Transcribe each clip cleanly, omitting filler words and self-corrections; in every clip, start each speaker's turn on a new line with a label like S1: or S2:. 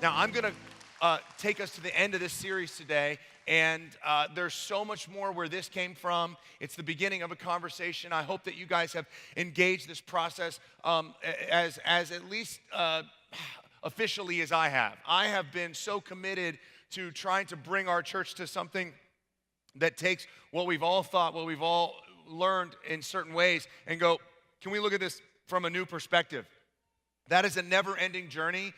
S1: Now, I'm going to take us to the end of this series today, and there's so much more where this came from. It's the beginning of a conversation. I hope that you guys have engaged this process as at least officially as I have. I have been so committed to trying to bring our church to something that takes what we've all thought, what we've all learned in certain ways, and go, can we look at this from a new perspective? That is a never-ending journey.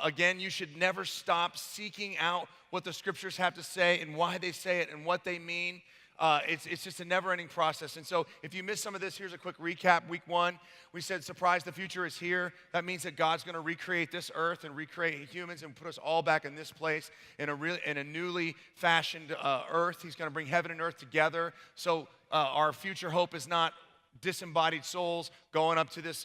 S1: Again, you should never stop seeking out what the scriptures have to say and why they say it and what they mean. It's just a never-ending process. And so if you missed some of this, here's a quick recap. Week 1, we said, surprise, the future is here. That means that God's going to recreate this earth and recreate humans and put us all back in this place in a newly fashioned earth. He's going to bring heaven and earth together. So our future hope is not disembodied souls going up to this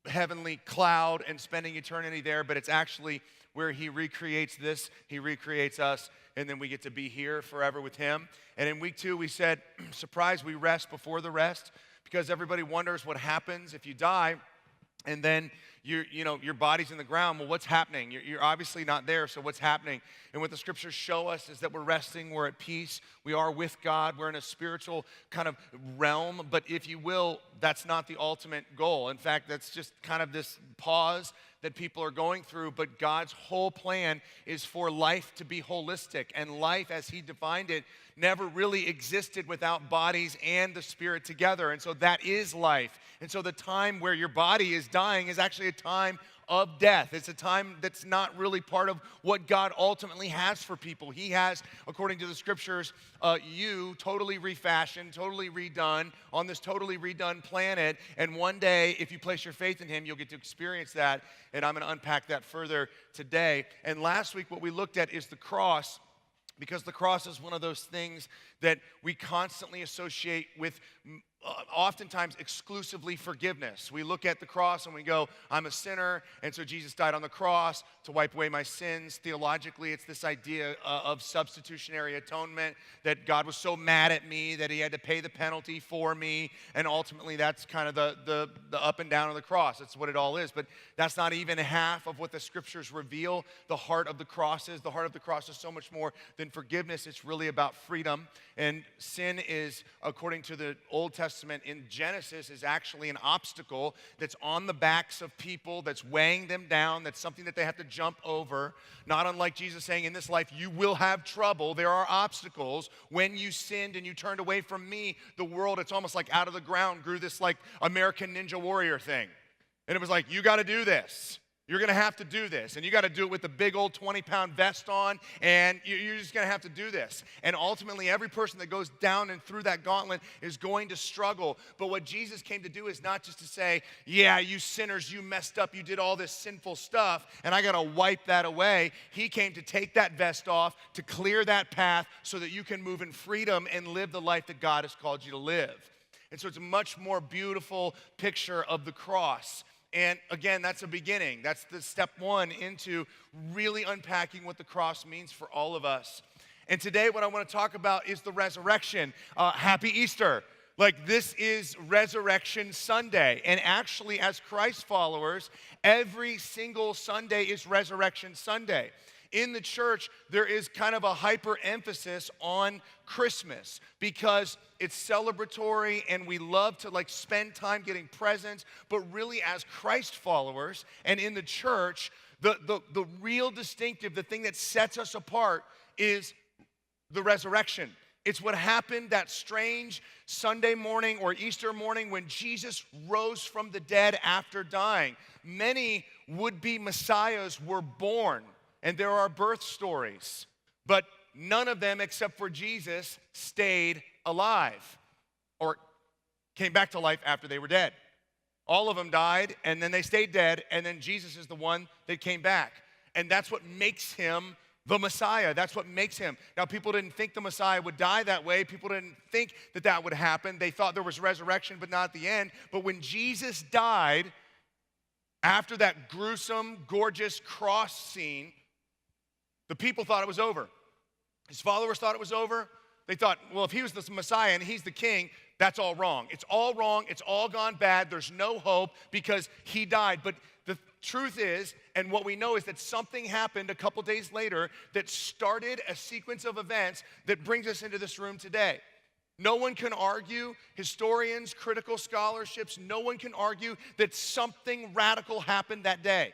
S1: heavenly cloud and spending eternity there, but it's actually where he recreates this, he recreates us, and then we get to be here forever with him. And in week 2, we said, surprise, we rest before the rest, because everybody wonders what happens if you die, and then your body's in the ground. Well, what's happening? You're obviously not there, so what's happening? And what the scriptures show us is that we're resting, we're at peace, we are with God, we're in a spiritual kind of realm, but if you will, that's not the ultimate goal. In fact, that's just kind of this pause that people are going through, but God's whole plan is for life to be holistic, and life as he defined it never really existed without bodies and the spirit together, and so that is life. And so the time where your body is dying is actually a time of death. It's a time that's not really part of what God ultimately has for people. He has, according to the scriptures, you totally refashioned, totally redone on this totally redone planet. And one day, if you place your faith in him, you'll get to experience that. And I'm going to unpack that further today. And last week, what we looked at is the cross, because the cross is one of those things that we constantly associate with oftentimes exclusively forgiveness. We look at the cross and we go, I'm a sinner, and so Jesus died on the cross to wipe away my sins. Theologically, it's this idea of substitutionary atonement, that God was so mad at me that he had to pay the penalty for me, and ultimately that's kind of the up and down of the cross. That's what it all is, but that's not even half of what the scriptures reveal the heart of the cross is. The heart of the cross is so much more than forgiveness. It's really about freedom, and sin is, according to the Old Testament in Genesis, is actually an obstacle that's on the backs of people, that's weighing them down, that's something that they have to jump over. Not unlike Jesus saying, in this life you will have trouble. There are obstacles. When you sinned and you turned away from me, the world, it's almost like out of the ground grew this like American Ninja Warrior thing. And it was like, you got to do this. You're going to have to do this, and you got to do it with a big old 20-pound vest on, and you're just going to have to do this. And ultimately, every person that goes down and through that gauntlet is going to struggle. But what Jesus came to do is not just to say, yeah, you sinners, you messed up, you did all this sinful stuff, and I got to wipe that away. He came to take that vest off, to clear that path so that you can move in freedom and live the life that God has called you to live. And so it's a much more beautiful picture of the cross. And again, that's a beginning. That's the step 1 into really unpacking what the cross means for all of us. And today what I want to talk about is the resurrection. Happy Easter. Like, this is Resurrection Sunday. And actually, as Christ followers, every single Sunday is Resurrection Sunday. In the church, there is kind of a hyper emphasis on Christmas because it's celebratory and we love to like spend time getting presents. But really, as Christ followers and in the church, the real distinctive, the thing that sets us apart is the resurrection. It's what happened that strange Sunday morning or Easter morning when Jesus rose from the dead after dying. Many would-be messiahs were born, and there are birth stories, but none of them except for Jesus stayed alive or came back to life after they were dead. All of them died, and then they stayed dead, and then Jesus is the one that came back. And that's what makes him the Messiah. That's what makes him. Now, people didn't think the Messiah would die that way. People didn't think that that would happen. They thought there was resurrection, but not at the end. But when Jesus died, after that gruesome, gorgeous cross scene, the people thought it was over. His followers thought it was over. They thought, well, if he was the Messiah and he's the king, that's all wrong. It's all wrong. It's all gone bad. There's no hope because he died. But truth is, and what we know is that something happened a couple days later that started a sequence of events that brings us into this room today. No one can argue, historians, critical scholarships, no one can argue that something radical happened that day.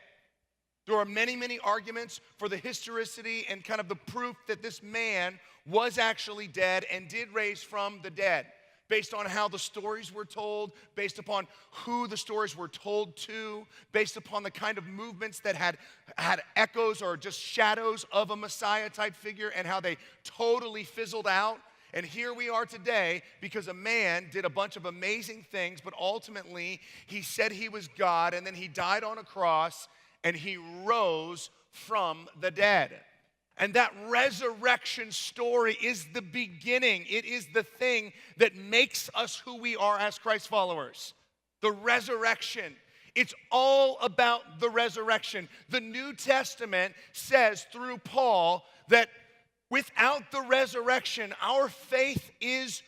S1: There are many, many arguments for the historicity and kind of the proof that this man was actually dead and did raise from the dead, based on how the stories were told, based upon who the stories were told to, based upon the kind of movements that had echoes or just shadows of a Messiah-type figure and how they totally fizzled out. And here we are today because a man did a bunch of amazing things, but ultimately he said he was God, and then he died on a cross, and he rose from the dead. And that resurrection story is the beginning. It is the thing that makes us who we are as Christ followers. The resurrection. It's all about the resurrection. The New Testament says through Paul that without the resurrection, our faith is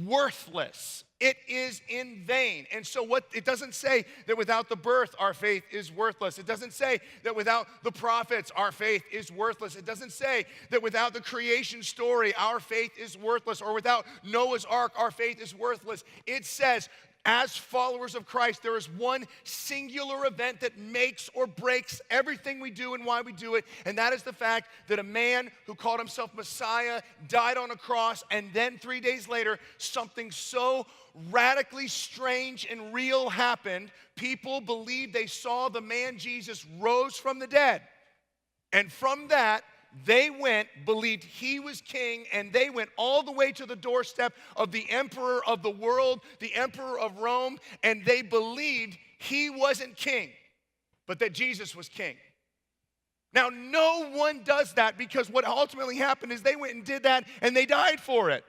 S1: worthless. It is in vain. And so it doesn't say that without the birth, our faith is worthless. It doesn't say that without the prophets, our faith is worthless. It doesn't say that without the creation story, our faith is worthless, or without Noah's ark, our faith is worthless. It says, as followers of Christ, there is one singular event that makes or breaks everything we do and why we do it, and that is the fact that a man who called himself Messiah died on a cross, and then 3 days later, something so radically strange and real happened. People believed they saw the man Jesus rose from the dead, and from that, they believed he was king, and they went all the way to the doorstep of the emperor of the world, the emperor of Rome, and they believed he wasn't king, but that Jesus was king. Now, no one does that, because what ultimately happened is they went and did that, and they died for it.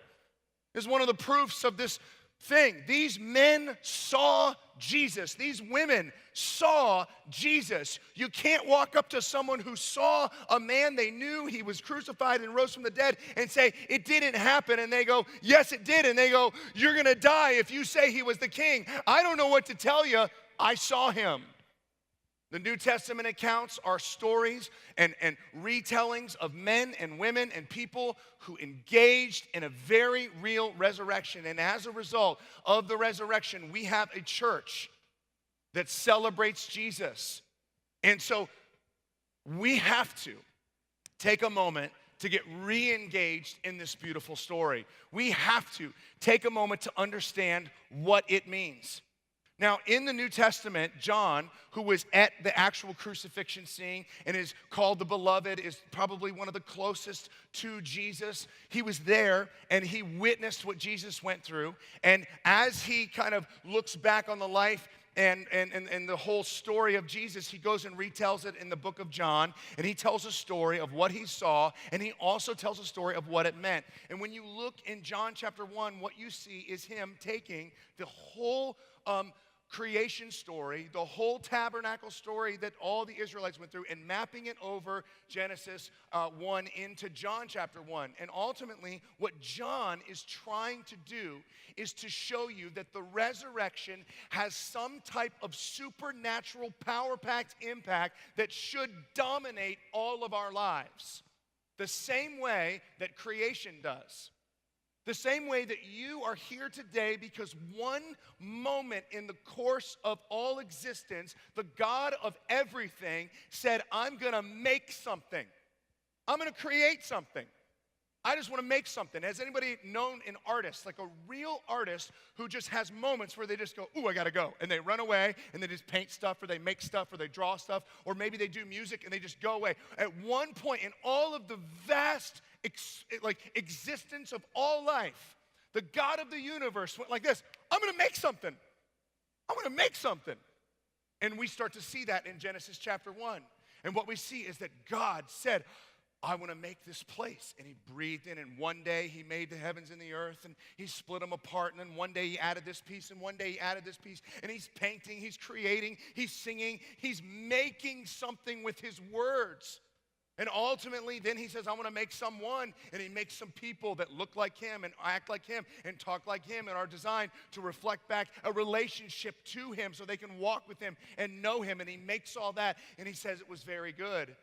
S1: This is one of the proofs of this thing. These men saw Jesus. These women saw Jesus. You can't walk up to someone who saw a man they knew he was crucified and rose from the dead and say, it didn't happen. And they go, yes, it did. And they go, you're going to die if you say he was the king. I don't know what to tell you. I saw him. The New Testament accounts are stories and retellings of men and women and people who engaged in a very real resurrection. And as a result of the resurrection, we have a church that celebrates Jesus. And so we have to take a moment to get re-engaged in this beautiful story. We have to take a moment to understand what it means. Now, in the New Testament, John, who was at the actual crucifixion scene and is called the Beloved, is probably one of the closest to Jesus. He was there, and he witnessed what Jesus went through. And as he kind of looks back on the life and the whole story of Jesus, he goes and retells it in the book of John, and he tells a story of what he saw, and he also tells a story of what it meant. And when you look in John chapter 1, what you see is him taking the whole creation story, the whole tabernacle story that all the Israelites went through, and mapping it over Genesis 1 into John chapter 1. And ultimately, what John is trying to do is to show you that the resurrection has some type of supernatural, power-packed impact that should dominate all of our lives, the same way that creation does. The same way that you are here today because one moment in the course of all existence, the God of everything said, I'm going to make something. I'm going to create something. I just want to make something. Has anybody known an artist, like a real artist who just has moments where they just go, ooh, I got to go. And they run away and they just paint stuff or they make stuff or they draw stuff, or maybe they do music and they just go away. At one point in all of the vast existence of all life, the God of the universe went like this, I'm going to make something. I'm going to make something. And we start to see that in Genesis chapter 1. And what we see is that God said, I want to make this place. And he breathed in, and one day he made the heavens and the earth, and he split them apart, and then one day he added this piece, and one day he added this piece, and he's painting, he's creating, he's singing, he's making something with his words. And ultimately, then he says, I want to make someone, and he makes some people that look like him and act like him and talk like him and are designed to reflect back a relationship to him so they can walk with him and know him. And he makes all that, and he says it was very good.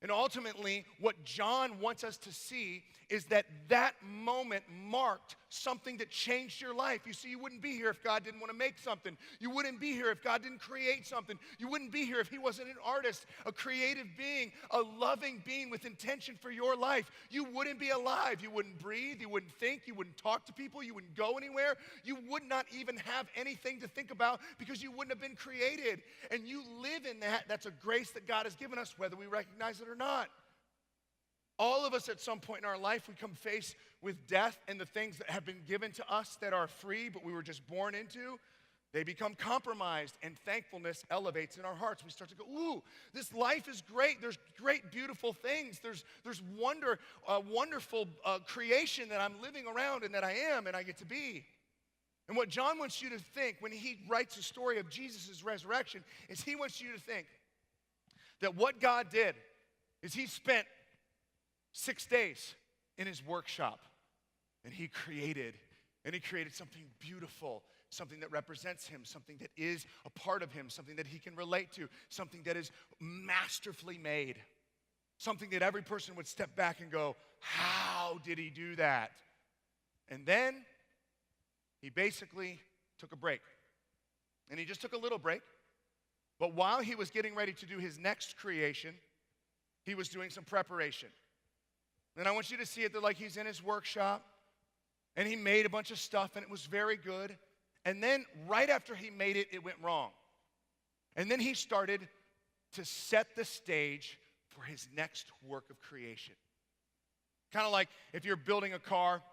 S1: And ultimately, what John wants us to see is that that moment marked something that changed your life. You see, you wouldn't be here if God didn't want to make something. You wouldn't be here if God didn't create something. You wouldn't be here if he wasn't an artist, a creative being, a loving being with intention for your life. You wouldn't be alive. You wouldn't breathe. You wouldn't think. You wouldn't talk to people. You wouldn't go anywhere. You would not even have anything to think about because you wouldn't have been created. And you live in that. That's a grace that God has given us, whether we recognize it or not. All of us at some point in our life, we come face with death and the things that have been given to us that are free, but we were just born into, they become compromised, and thankfulness elevates in our hearts. We start to go, ooh, this life is great. There's great, beautiful things. There's wonderful creation that I'm living around and that I am and I get to be. And what John wants you to think when he writes the story of Jesus' resurrection is he wants you to think that what God did is he spent 6 days in his workshop, and he created something beautiful, something that represents him, something that is a part of him, something that he can relate to, something that is masterfully made, something that every person would step back and go, how did he do that? And then he basically took a break, and he just took a little break, but while he was getting ready to do his next creation, he was doing some preparation. And I want you to see it that like he's in his workshop and he made a bunch of stuff and it was very good. And then right after he made it, it went wrong. And then he started to set the stage for his next work of creation. Kind of like if you're building a car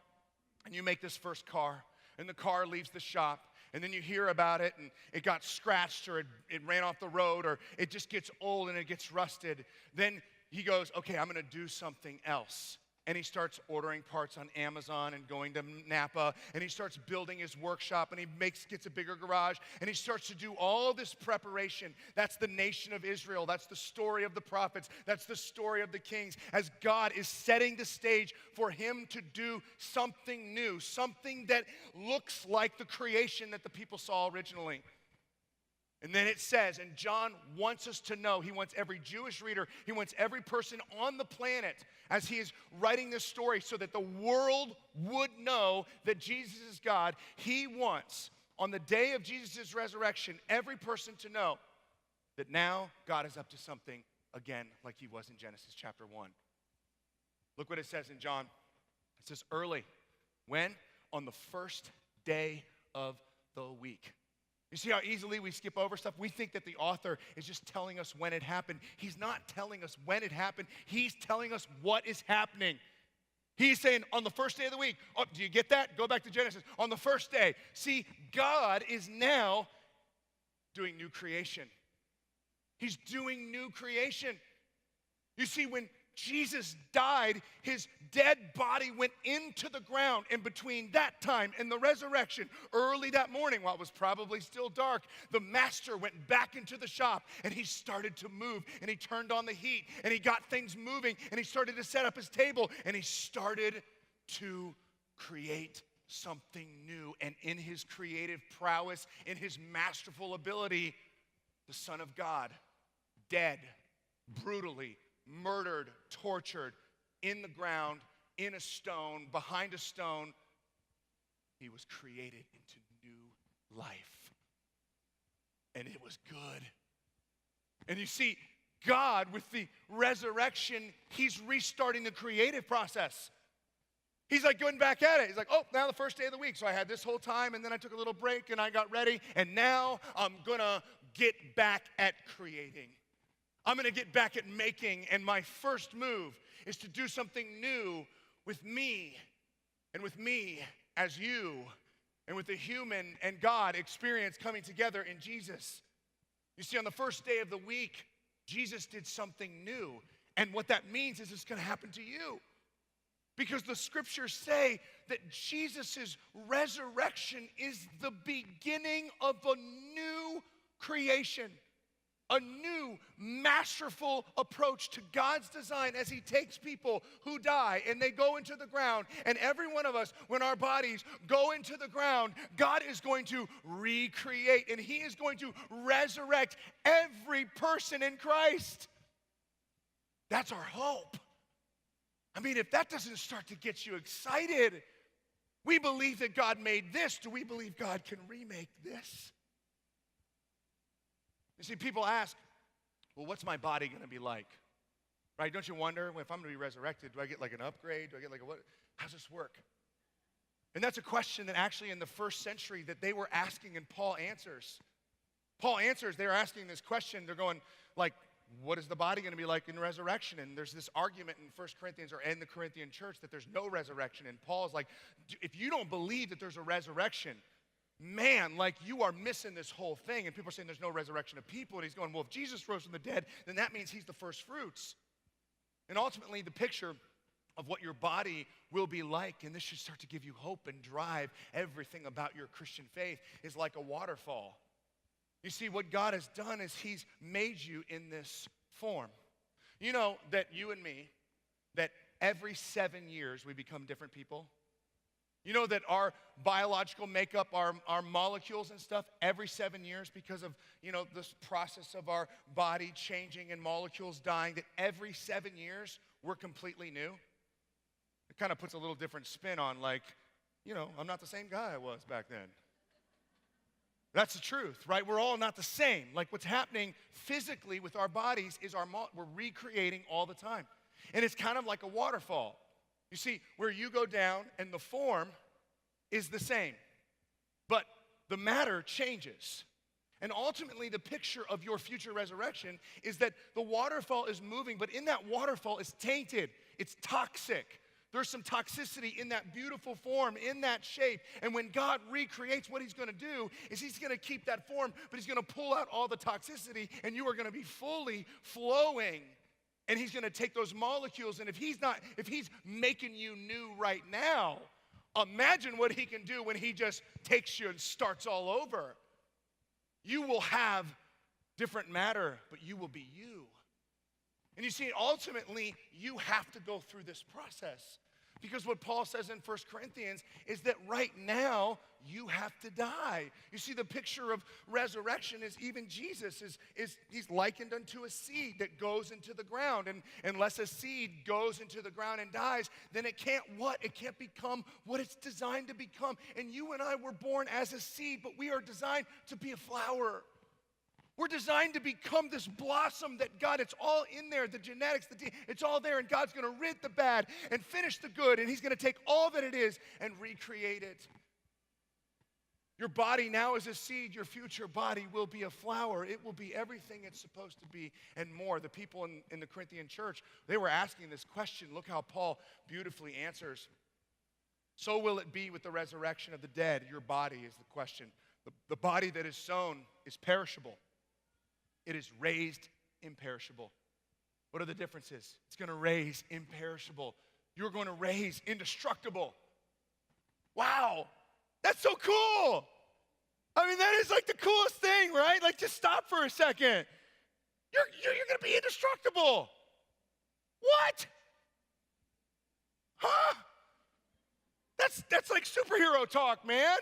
S1: and you make this first car and the car leaves the shop and then you hear about it and it got scratched or it ran off the road or it just gets old and it gets rusted. Then he goes, okay, I'm going to do something else. And he starts ordering parts on Amazon and going to Napa, and he starts building his workshop, and he gets a bigger garage, and he starts to do all this preparation. That's the nation of Israel. That's the story of the prophets. That's the story of the kings, as God is setting the stage for him to do something new, something that looks like the creation that the people saw originally. And then it says, and John wants us to know, he wants every Jewish reader, he wants every person on the planet as he is writing this story so that the world would know that Jesus is God. He wants, on the day of Jesus' resurrection, every person to know that now God is up to something again like he was in Genesis chapter 1. Look what it says in John. It says early. When? On the first day of the week. You see how easily we skip over stuff? We think that the author is just telling us when it happened. He's not telling us when it happened. He's telling us what is happening. He's saying on the first day of the week. Oh, do you get that? Go back to Genesis. On the first day. See, God is now doing new creation. He's doing new creation. You see, when Jesus died, his dead body went into the ground. And between that time and the resurrection, early that morning, while it was probably still dark, the master went back into the shop and he started to move and he turned on the heat and he got things moving and he started to set up his table and he started to create something new. And in his creative prowess, in his masterful ability, the Son of God, dead, brutally, murdered, tortured, in the ground, in a stone, behind a stone, he was created into new life. And it was good. And you see, God, with the resurrection, he's restarting the creative process. He's like going back at it. He's like, oh, now the first day of the week. So I had this whole time, and then I took a little break, and I got ready, and now I'm going to get back at creating. I'm going to get back at making, and my first move is to do something new with me as you, and with the human and God experience coming together in Jesus. You see, on the first day of the week, Jesus did something new, and what that means is it's going to happen to you. Because the scriptures say that Jesus' resurrection is the beginning of a new creation. a new, masterful approach to God's design as he takes people who die and they go into the ground. And every one of us, when our bodies go into the ground, God is going to recreate and he is going to resurrect every person in Christ. That's our hope. I mean, if that doesn't start to get you excited, we believe that God made this. Do we believe God can remake this? You see, people ask, well, what's my body going to be like? Right? Don't you wonder, if I'm going to be resurrected, do I get like an upgrade? Do I get like a what? How's this work? And that's a question that actually in the first century that they were asking and Paul answers. They're asking this question. They're going like, what is the body going to be like in resurrection? And there's this argument in 1 Corinthians or in the Corinthian church that there's no resurrection. And Paul's like, if you don't believe that there's a resurrection, man, like you are missing this whole thing. And people are saying there's no resurrection of people. And he's going, well, if Jesus rose from the dead, then that means he's the first fruits. And ultimately, the picture of what your body will be like, and this should start to give you hope and drive everything about your Christian faith, is like a waterfall. You see, what God has done is he's made you in this form. You know that you and me, that every 7 years we become different people? You know that our biological makeup, our molecules and stuff, every 7 years because of, this process of our body changing and molecules dying, that every 7 years we're completely new? It kind of puts a little different spin on like, I'm not the same guy I was back then. That's the truth, right? We're all not the same. Like what's happening physically with our bodies is we're recreating all the time. And it's kind of like a waterfall. You see, where you go down and the form is the same, but the matter changes. And ultimately, the picture of your future resurrection is that the waterfall is moving, but in that waterfall is tainted. It's toxic. There's some toxicity in that beautiful form, in that shape. And when God recreates, what he's going to do is he's going to keep that form, but he's going to pull out all the toxicity, and you are going to be fully flowing. And he's going to take those molecules, and if he's making you new right now, imagine what he can do when he just takes you and starts all over. You will have different matter, but you will be you. And you see, ultimately, you have to go through this process. Because what Paul says in 1 Corinthians is that right now, you have to die. You see, the picture of resurrection is even Jesus is he's likened unto a seed that goes into the ground. And unless a seed goes into the ground and dies, then it can't what? It can't become what it's designed to become. And you and I were born as a seed, but we are designed to be a flower. We're designed to become this blossom that God, it's all in there, the genetics, it's all there, and God's going to rid the bad and finish the good, and he's going to take all that it is and recreate it. Your body now is a seed. Your future body will be a flower. It will be everything it's supposed to be and more. The people in the Corinthian church, they were asking this question. Look how Paul beautifully answers. So will it be with the resurrection of the dead. Your body is the question. The body that is sown is perishable. It is raised imperishable. What are the differences? It's going to raise imperishable. You're going to raise indestructible. Wow, that's so cool. I mean, that is like the coolest thing, right? Like, just stop for a second. You're going to be indestructible. What? Huh? That's like superhero talk, man.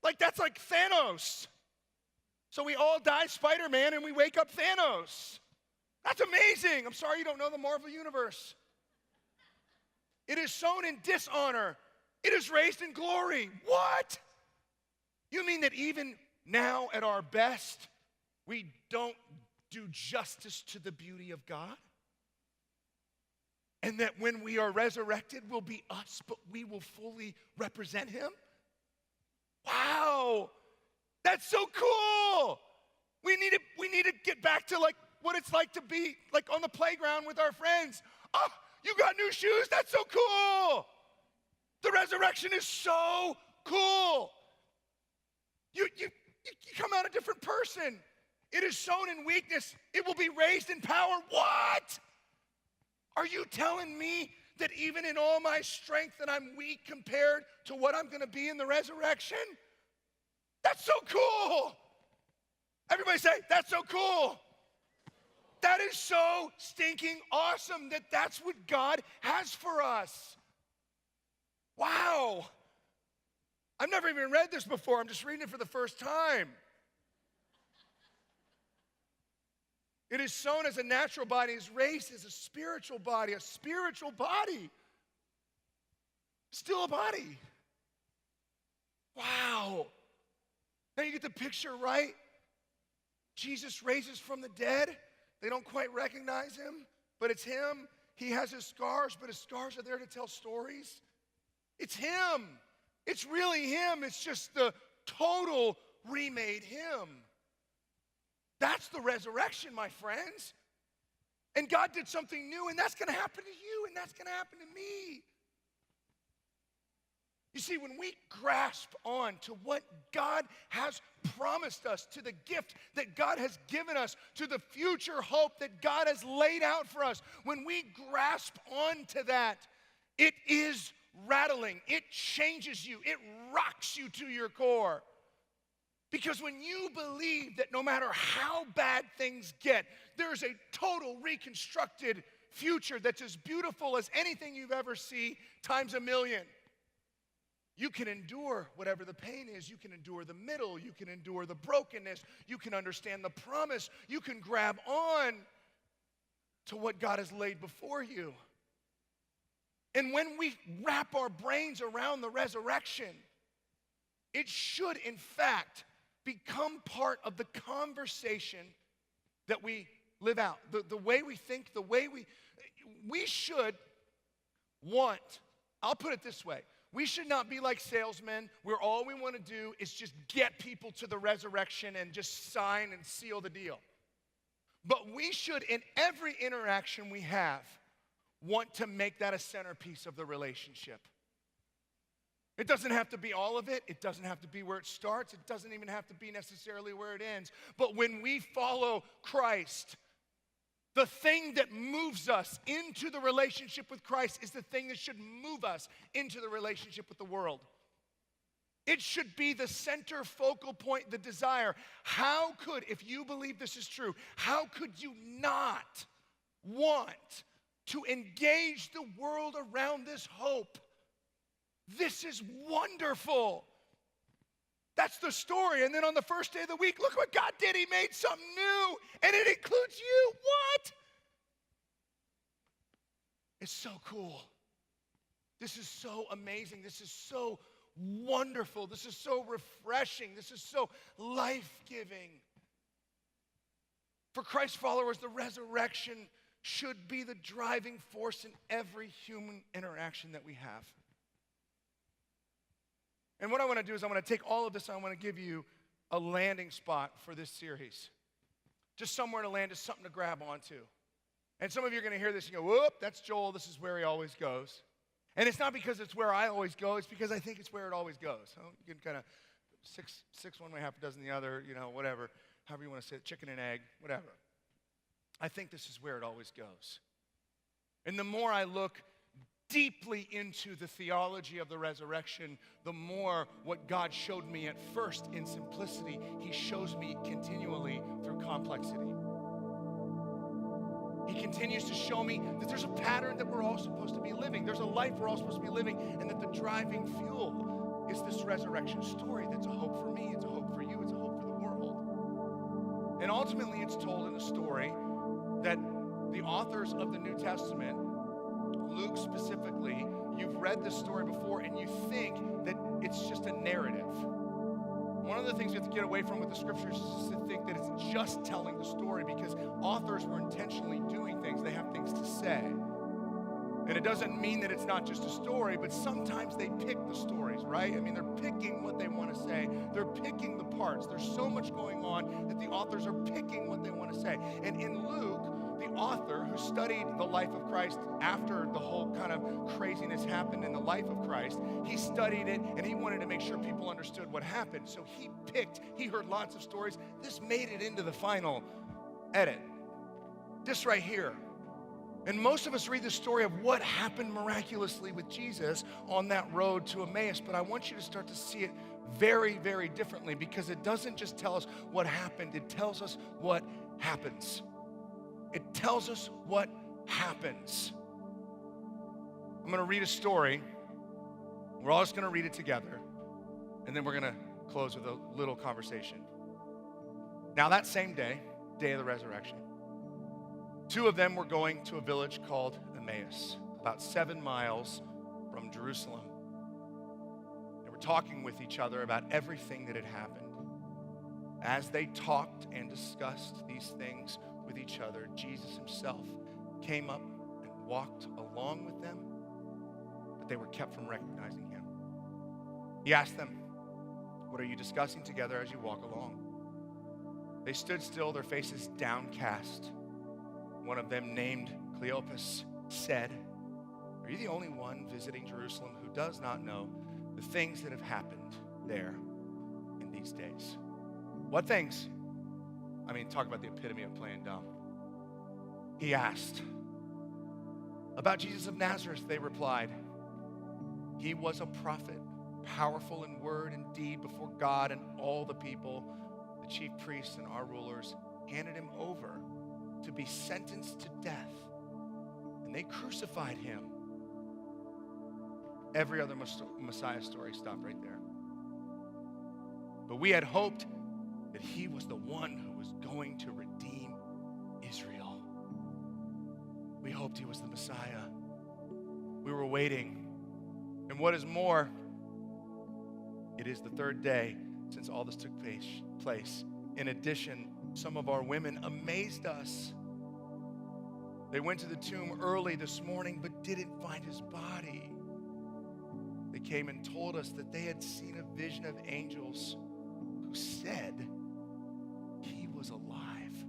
S1: Like, that's like Thanos. So we all die Spider-Man and we wake up Thanos. That's amazing. I'm sorry you don't know the Marvel Universe. It is sown in dishonor. It is raised in glory. What? You mean that even now at our best, we don't do justice to the beauty of God? And that when we are resurrected, we'll be us, but we will fully represent him? Wow. That's so cool. We need to get back to like what it's like to be like on the playground with our friends. Oh, you got new shoes? That's so cool. The resurrection is so cool. You come out a different person. It is sown in weakness. It will be raised in power. What? Are you telling me that even in all my strength that I'm weak compared to what I'm going to be in the resurrection? That's so cool. Everybody say, that's so cool. That is so stinking awesome that that's what God has for us. Wow. I've never even read this before. I'm just reading it for the first time. It is sown as a natural body, is raised as a spiritual body, Still a body. Wow. Now you get the picture, right? Jesus raises from the dead. They don't quite recognize him, but it's him. He has his scars, but his scars are there to tell stories. It's him. It's really him. It's just the total remade him. That's the resurrection, my friends. And God did something new, and that's going to happen to you, and that's going to happen to me. You see, when we grasp on to what God has promised us, to the gift that God has given us, to the future hope that God has laid out for us, when we grasp on to that, it is rattling. It changes you. It rocks you to your core. Because when you believe that no matter how bad things get, there's a total reconstructed future that's as beautiful as anything you've ever seen times a million. You can endure whatever the pain is. You can endure the middle. You can endure the brokenness. You can understand the promise. You can grab on to what God has laid before you. And when we wrap our brains around the resurrection, it should, in fact, become part of the conversation that we live out. The way we think, the way we should want, I'll put it this way, we should not be like salesmen where all we want to do is just get people to the resurrection and just sign and seal the deal. But we should, in every interaction we have, want to make that a centerpiece of the relationship. It doesn't have to be all of it. It doesn't have to be where it starts. It doesn't even have to be necessarily where it ends. But when we follow Christ, the thing that moves us into the relationship with Christ is the thing that should move us into the relationship with the world. It should be the center focal point, the desire. How could, if you believe this is true, how could you not want to engage the world around this hope? This is wonderful. That's the story. And then on the first day of the week, look what God did. He made something new, and it includes you. What? It's so cool. This is so amazing. This is so wonderful. This is so refreshing. This is so life-giving. For Christ followers, the resurrection should be the driving force in every human interaction that we have. And what I want to do is I want to take all of this and I want to give you a landing spot for this series. Just somewhere to land, just something to grab onto. And some of you are going to hear this and go, whoop, that's Joel, this is where he always goes. And it's not because it's where I always go, it's because I think it's where it always goes. So you can kind of six one way, half a dozen the other, whatever, however you want to say it, chicken and egg, whatever. I think this is where it always goes. And the more I look deeply into the theology of the resurrection, the more what God showed me at first in simplicity, he shows me continually through complexity. He continues to show me that there's a pattern that we're all supposed to be living. There's a life we're all supposed to be living, and that the driving fuel is this resurrection story that's a hope for me, it's a hope for you, it's a hope for the world. And ultimately it's told in a story that the authors of the New Testament, Luke specifically, you've read this story before and you think that it's just a narrative. One of the things we have to get away from with the scriptures is to think that it's just telling the story, because authors were intentionally doing things. They have things to say. And it doesn't mean that it's not just a story, but sometimes they pick the stories, right? I mean, they're picking what they want to say. They're picking the parts. There's so much going on that the authors are picking what they want to say. And in Luke, the author who studied the life of Christ after the whole kind of craziness happened in the life of Christ, he studied it and he wanted to make sure people understood what happened. So he heard lots of stories. This made it into the final edit. This right here. And most of us read the story of what happened miraculously with Jesus on that road to Emmaus, but I want you to start to see it very, very differently, because it doesn't just tell us what happened, it tells us what happens. It tells us what happens. I'm going to read a story. We're all just going to read it together, and then we're going to close with a little conversation. Now that same day, day of the resurrection, two of them were going to a village called Emmaus, about 7 miles from Jerusalem. They were talking with each other about everything that had happened. As they talked and discussed these things with each other, Jesus himself came up and walked along with them, but they were kept from recognizing him. He asked them, "What are you discussing together as you walk along?" They stood still, their faces downcast. One of them, named Cleopas, said, "Are you the only one visiting Jerusalem who does not know the things that have happened there in these days?" What things? I mean, talk about the epitome of playing dumb. He asked. "About Jesus of Nazareth," they replied. "He was a prophet, powerful in word and deed before God and all the people. The chief priests and our rulers handed him over to be sentenced to death, and they crucified him." Every other Messiah story stopped right there. "But we had hoped that he was the one who was going to redeem Israel. We hoped he was the Messiah. We were waiting. And what is more, it is the 3rd day since all this took place. In addition, some of our women amazed us. They went to the tomb early this morning but didn't find his body. They came and told us that they had seen a vision of angels who said he was alive.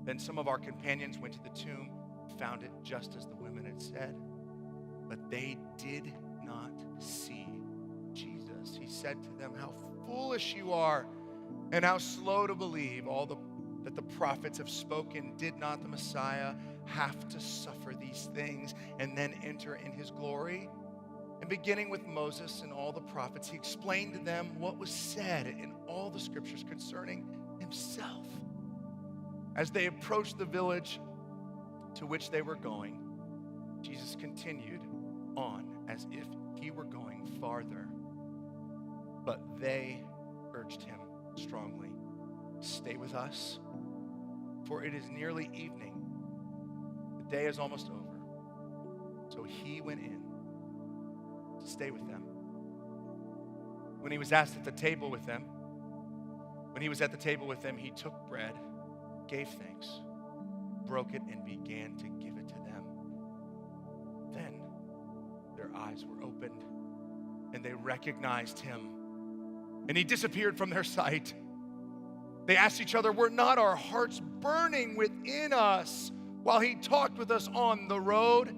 S1: Then some of our companions went to the tomb and found it just as the women had said, but they did not see Jesus." He said to them, "How foolish you are, and how slow to believe all that the prophets have spoken. Did not the Messiah have to suffer these things and then enter in his glory?" And beginning with Moses and all the prophets, he explained to them what was said in all the scriptures concerning himself. As they approached the village to which they were going, Jesus continued on as if he were going farther. But they urged him strongly, "Stay with us, for it is nearly evening. The day is almost over." So he went in to stay with them. When he was at the table with them, he took bread, gave thanks, broke it, and began to give it to them. Then their eyes were opened, and they recognized him, and he disappeared from their sight. They asked each other, "Were not our hearts burning within us while he talked with us on the road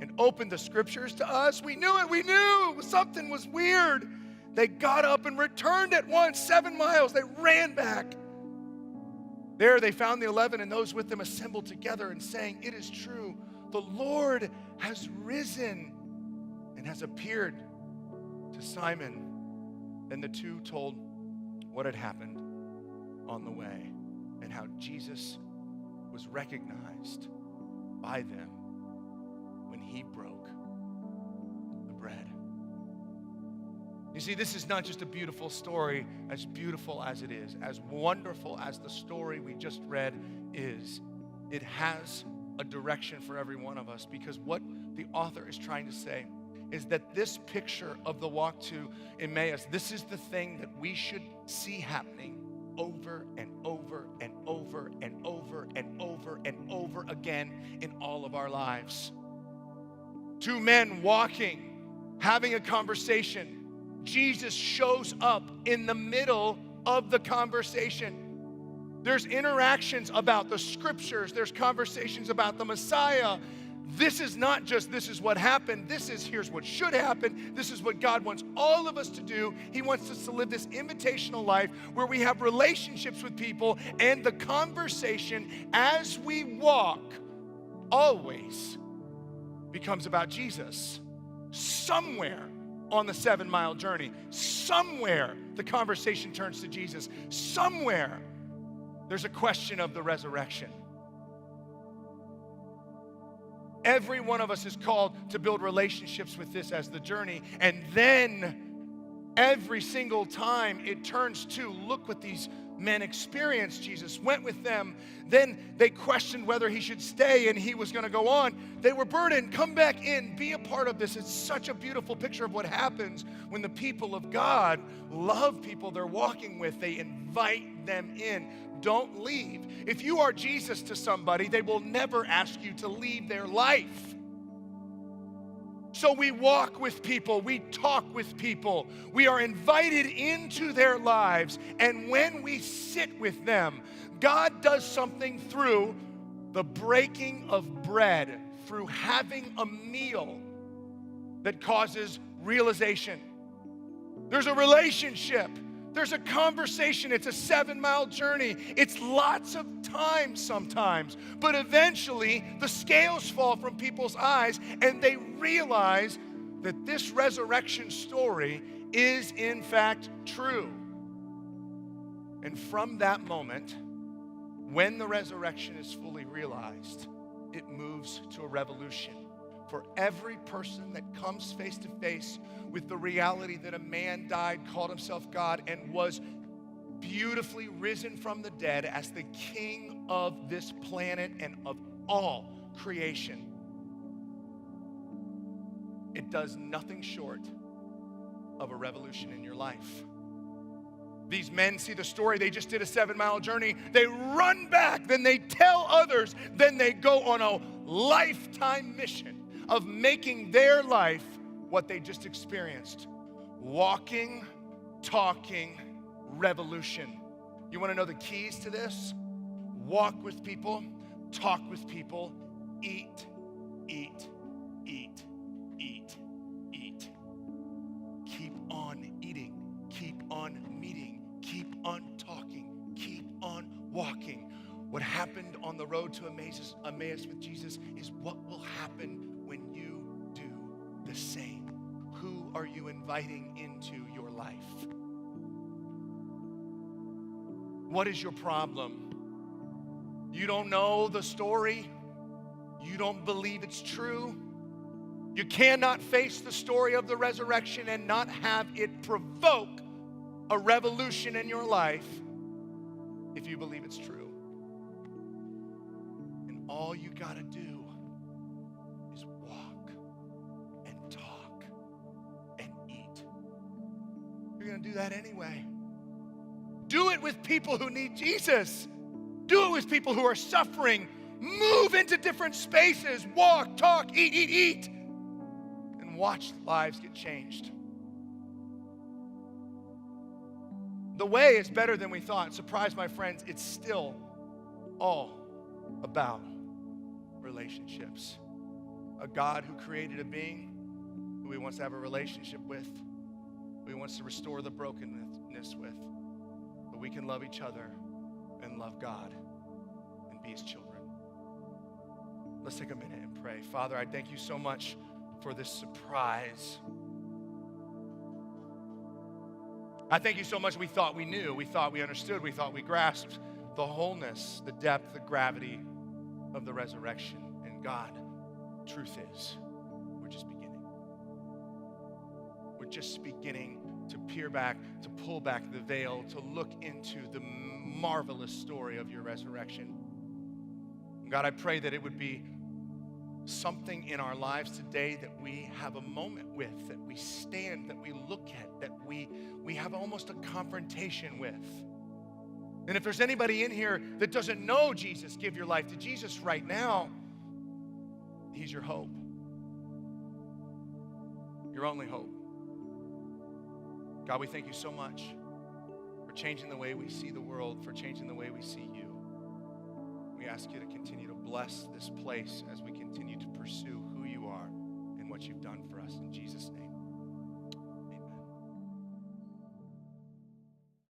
S1: and opened the scriptures to us?" We knew something was weird. They got up and returned at once, 7 miles. They ran back. There they found the 11 and those with them assembled together and saying, "It is true, the Lord has risen and has appeared to Simon." Then the two told what had happened on the way and how Jesus was recognized by them when he broke the bread. You see, this is not just a beautiful story, as beautiful as it is, as wonderful as the story we just read is. It has a direction for every one of us, because what the author is trying to say is that this picture of the walk to Emmaus, this is the thing that we should see happening over and over and over and over and over and over again in all of our lives. Two men walking, having a conversation. Jesus shows up in the middle of the conversation. There's interactions about the scriptures. There's conversations about the Messiah. This is not just this is what happened. This is here's what should happen. This is what God wants all of us to do. He wants us to live this invitational life where we have relationships with people, and the conversation as we walk always becomes about Jesus. Somewhere on the 7-mile journey, somewhere the conversation turns to Jesus. Somewhere there's a question of the resurrection. Every one of us is called to build relationships with this as the journey. And then every single time it turns to, look what these men experienced. Jesus went with them. Then they questioned whether he should stay and he was going to go on. They were burdened. Come back in. Be a part of this. It's such a beautiful picture of what happens when the people of God love people they're walking with. They invite them in. Don't leave. If you are Jesus to somebody, they will never ask you to leave their life. So we walk with people, we talk with people, we are invited into their lives, and when we sit with them, God does something through the breaking of bread, through having a meal that causes realization. There's a relationship. There's a conversation. It's a 7-mile journey. It's lots of time sometimes. But eventually, the scales fall from people's eyes and they realize that this resurrection story is in fact true. And from that moment, when the resurrection is fully realized, it moves to a revolution. For every person that comes face to face with the reality that a man died, called himself God, and was beautifully risen from the dead as the king of this planet and of all creation, it does nothing short of a revolution in your life. These men see the story. They just did a 7-mile journey. They run back, then they tell others, then they go on a lifetime mission of making their life what they just experienced. Walking, talking, revolution. You want to know the keys to this? Walk with people, talk with people, eat, eat, eat, eat, eat. Keep on eating, keep on meeting, keep on talking, keep on walking. What happened on the road to Emmaus with Jesus is what will happen when you do the same. Who are you inviting into your life? What is your problem? You don't know the story. You don't believe it's true. You cannot face the story of the resurrection and not have it provoke a revolution in your life if you believe it's true. And all you got to do is walk and talk and eat. You're going to do that anyway. Do it with people who need Jesus. Do it with people who are suffering. Move into different spaces. Walk, talk, eat, eat, eat. And watch lives get changed. The way is better than we thought. Surprise, my friends, it's still all about relationships. A God who created a being who he wants to have a relationship with, who he wants to restore the brokenness with. But we can love each other and love God and be his children. Let's take a minute and pray. Father, I thank you so much for this surprise. I thank you so much we thought we knew, we thought we understood, we thought we grasped the wholeness, the depth, the gravity of the resurrection. And God, truth is, we're just beginning. We're just beginning to peer back, to pull back the veil, to look into the marvelous story of your resurrection. And God, I pray that it would be something in our lives today that we have a moment with, that we stand, that we look at, that we have almost a confrontation with. And if there's anybody in here that doesn't know Jesus, give your life to Jesus right now. He's your hope. Your only hope. God, we thank you so much for changing the way we see the world, for changing the way we see you. We We ask you to continue to bless this place as we continue to pursue who you are and what you've done for us. In Jesus' name.